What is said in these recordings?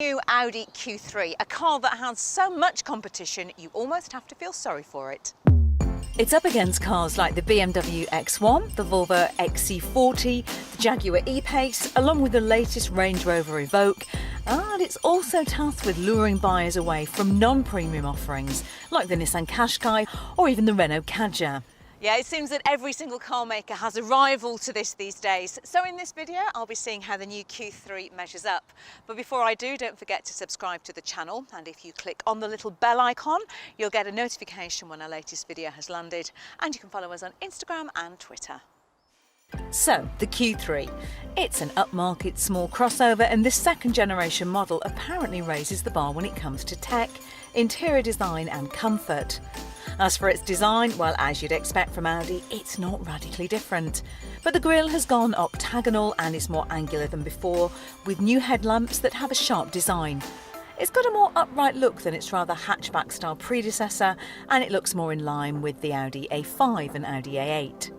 New Audi Q3, a car that has so much competition you almost have to feel sorry for it. It's up against cars like the BMW X1, the Volvo XC40, the Jaguar E-Pace, along with the latest Range Rover Evoque, and it's also tasked with luring buyers away from non-premium offerings like the Nissan Qashqai or even the Renault Kadjar. Yeah, it seems that every single car maker has a rival to this these days. So in this video, I'll be seeing how the new Q3 measures up. But before I do, don't forget to subscribe to the channel. And if you click on the little bell icon, you'll get a notification when our latest video has landed. And you can follow us on Instagram and Twitter. So, the Q3. It's an upmarket small crossover, and this second generation model apparently raises the bar when it comes to tech, interior design and comfort. As for its design, well, as you'd expect from Audi, it's not radically different. But the grille has gone octagonal and is more angular than before, with new headlamps that have a sharp design. It's got a more upright look than its rather hatchback-style predecessor, and it looks more in line with the Audi A5 and Audi A8.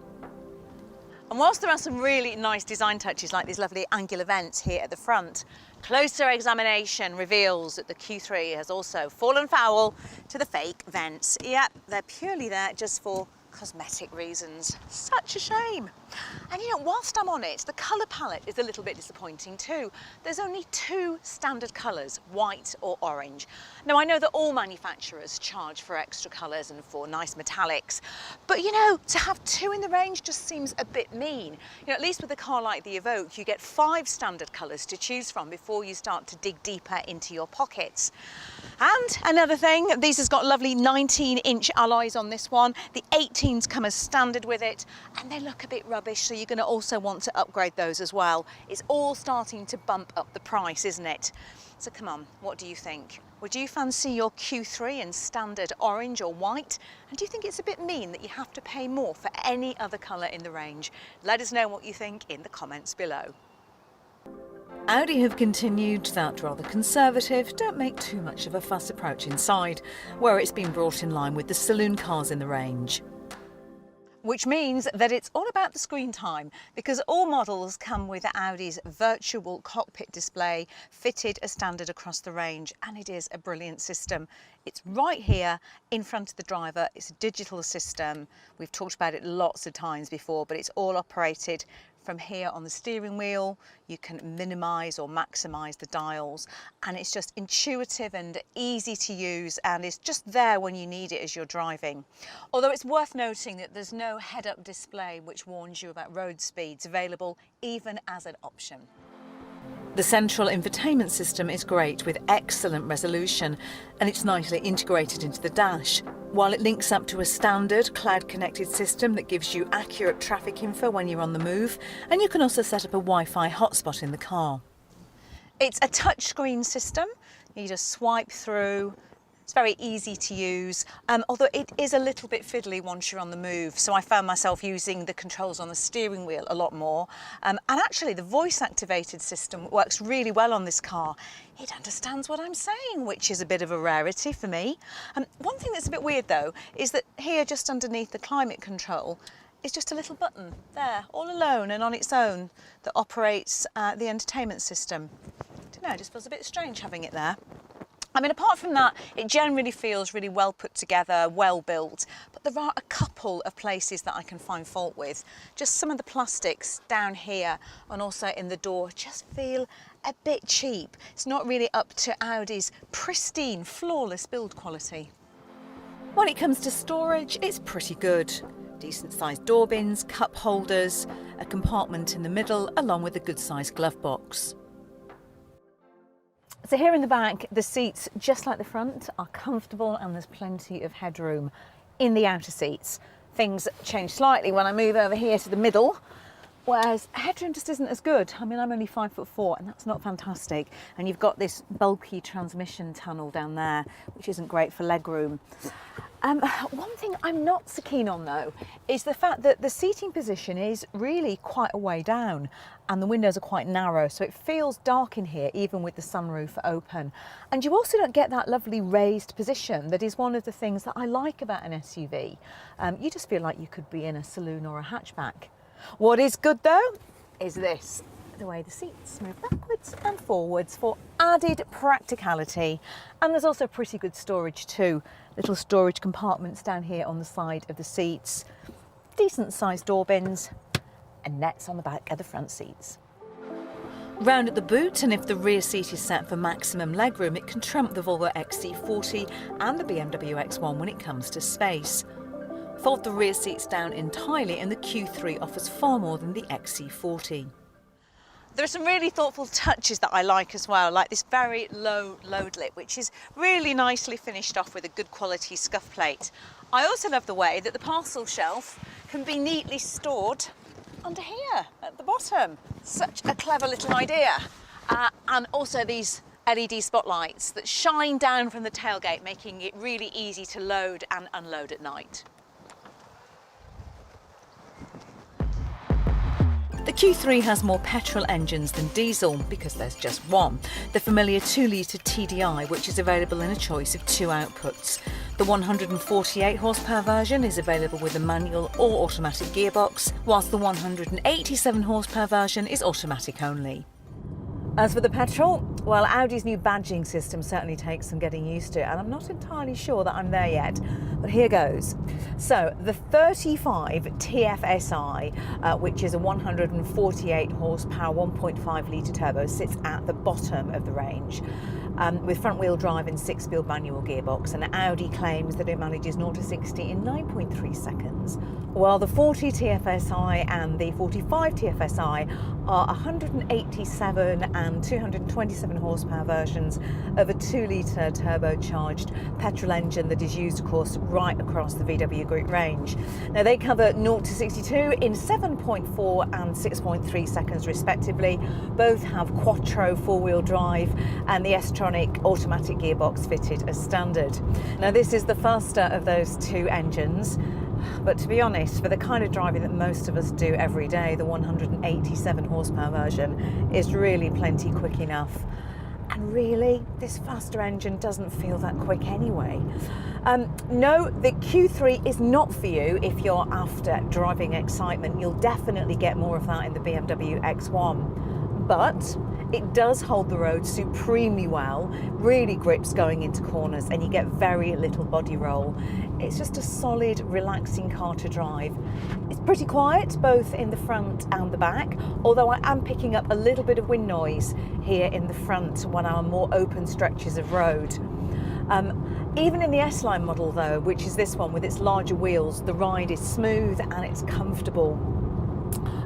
And whilst there are some really nice design touches like these lovely angular vents here at the front, closer examination reveals that the Q3 has also fallen foul to the fake vents. Yep, they're purely there just for cosmetic reasons. Such a shame. And you know, whilst I'm on it, the colour palette is a little bit disappointing too. There's only two standard colours, white or orange. Now I know that all manufacturers charge for extra colours and for nice metallics, but you know, to have two in the range just seems a bit mean. You know, at least with a car like the Evoque, you get 5 standard colours to choose from before you start to dig deeper into your pockets. And another thing, these has got lovely 19-inch alloys on this one. The 18s come as standard with it, and they look a bit rubbish, so you're going to also want to upgrade those as well. It's all starting to bump up the price, isn't it? So come on, what do you think? Would you fancy your Q3 in standard orange or white? And do you think it's a bit mean that you have to pay more for any other colour in the range? Let us know what you think in the comments below. Audi have continued that rather conservative, don't make too much of a fuss approach inside, where it's been brought in line with the saloon cars in the range. Which means that it's all about the screen time, because all models come with Audi's virtual cockpit display fitted as standard across the range, and it is a brilliant system. It's right here in front of the driver. It's a digital system. We've talked about it lots of times before, but it's all operated from here on the steering wheel. You can minimise or maximise the dials, and it's just intuitive and easy to use, and it's just there when you need it as you're driving. Although it's worth noting that there's no head-up display which warns you about road speeds available even as an option. The central infotainment system is great with excellent resolution, and it's nicely integrated into the dash, while it links up to a standard cloud-connected system that gives you accurate traffic info when you're on the move, and you can also set up a Wi-Fi hotspot in the car. It's a touchscreen system. You just swipe through. It's very easy to use, although it is a little bit fiddly once you're on the move. So I found myself using the controls on the steering wheel a lot more. And actually the voice activated system works really well on this car. It understands what I'm saying, which is a bit of a rarity for me. One thing that's a bit weird though, is that here just underneath the climate control is just a little button there, all alone and on its own, that operates the entertainment system. I don't know, it just feels a bit strange having it there. I mean, apart from that, it generally feels really well put together, well built, but there are a couple of places that I can find fault with. Just some of the plastics down here and also in the door just feel a bit cheap. It's not really up to Audi's pristine, flawless build quality. When it comes to storage, it's pretty good. Decent sized door bins, cup holders, a compartment in the middle, along with a good sized glove box. So here in the back, the seats, just like the front, are comfortable and there's plenty of headroom in the outer seats. Things change slightly when I move over here to the middle, whereas headroom just isn't as good. I mean, I'm only 5'4" and that's not fantastic. And you've got this bulky transmission tunnel down there, which isn't great for legroom. One thing I'm not so keen on though is the fact that the seating position is really quite a way down and the windows are quite narrow, so it feels dark in here even with the sunroof open. And you also don't get that lovely raised position that is one of the things that I like about an SUV. You just feel like you could be in a saloon or a hatchback. What is good though is this. the way the seats move backwards and forwards for added practicality. And there's also pretty good storage too. Little storage compartments down here on the side of the seats, decent sized door bins, and nets on the back of the front seats. Round at the boot, and if the rear seat is set for maximum legroom, it can trump the Volvo XC40 and the BMW X1 when it comes to space. Fold the rear seats down entirely and the Q3 offers far more than the XC40. There are some really thoughtful touches that I like as well, like this very low load lip, which is really nicely finished off with a good quality scuff plate. I also love the way that the parcel shelf can be neatly stored under here at the bottom. Such a clever little idea. And also these LED spotlights that shine down from the tailgate, making it really easy to load and unload at night. The Q3 has more petrol engines than diesel because there's just one, the familiar 2-litre TDI, which is available in a choice of 2 outputs. The 148 horsepower version is available with a manual or automatic gearbox, whilst the 187 horsepower version is automatic only. As for the petrol, well, Audi's new badging system certainly takes some getting used to, and I'm not entirely sure that I'm there yet, but here goes. So the 35 TFSI, which is a 148 horsepower 1.5 litre turbo, sits at the bottom of the range. With front-wheel drive and 6-speed manual gearbox, and Audi claims that it manages 0 to 60 in 9.3 seconds, while the 40 TFSI and the 45 TFSI are 187 and 227 horsepower versions of a 2-litre turbocharged petrol engine that is used, of course, right across the VW Group range. Now, they cover 0 to 62 in 7.4 and 6.3 seconds respectively. Both have quattro 4-wheel drive and the S-tronic automatic gearbox fitted as standard. Now, this is the faster of those 2 engines, but to be honest, for the kind of driving that most of us do every day, the 187 horsepower version is really plenty quick enough. And really, this faster engine doesn't feel that quick anyway. No, the Q3 is not for you if you're after driving excitement. You'll definitely get more of that in the BMW X1. But it does hold the road supremely well, really grips going into corners, and you get very little body roll. It's just a solid, relaxing car to drive. It's pretty quiet, both in the front and the back, although I am picking up a little bit of wind noise here in the front when I'm on more open stretches of road. Even in the S-Line model though, which is this one with its larger wheels, the ride is smooth and it's comfortable.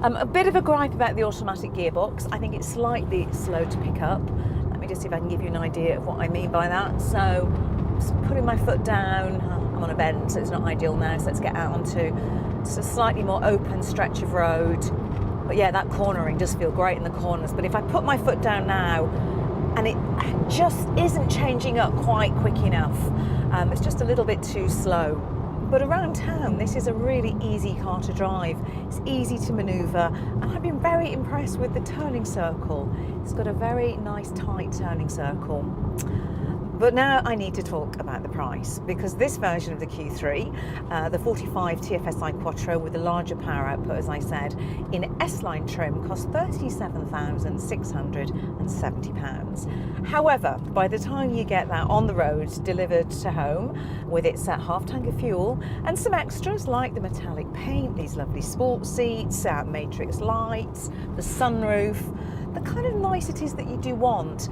A bit of a gripe about the automatic gearbox. I think it's slightly slow to pick up. Let me just see if I can give you an idea of what I mean by that. So, just putting my foot down. I'm on a bend, so it's not ideal now. So let's get out onto just a slightly more open stretch of road. But yeah, that cornering does feel great in the corners. But if I put my foot down now, and it just isn't changing up quite quick enough. It's just a little bit too slow. But around town, this is a really easy car to drive. It's easy to manoeuvre, and I've been very impressed with the turning circle. It's got a very nice tight turning circle. But now I need to talk about the price, because this version of the Q3, the 45 TFSI Quattro with a larger power output, as I said, in S-Line trim costs £37,670. However, by the time you get that on the road, delivered to home, with its half tank of fuel and some extras like the metallic paint, these lovely sports seats, matrix lights, the sunroof, the kind of niceties that you do want,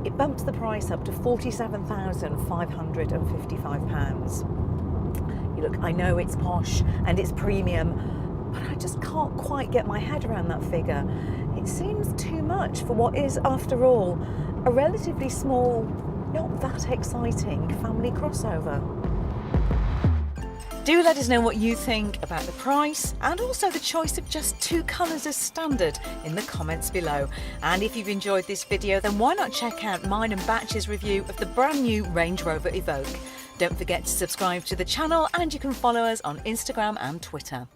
it bumps the price up to £47,555. You look, I know it's posh and it's premium, but I just can't quite get my head around that figure. It seems too much for what is, after all, a relatively small, not that exciting family crossover. Do let us know what you think about the price and also the choice of just 2 colours as standard in the comments below. And if you've enjoyed this video, then why not check out mine and Batch's review of the brand new Range Rover Evoque. Don't forget to subscribe to the channel, and you can follow us on Instagram and Twitter.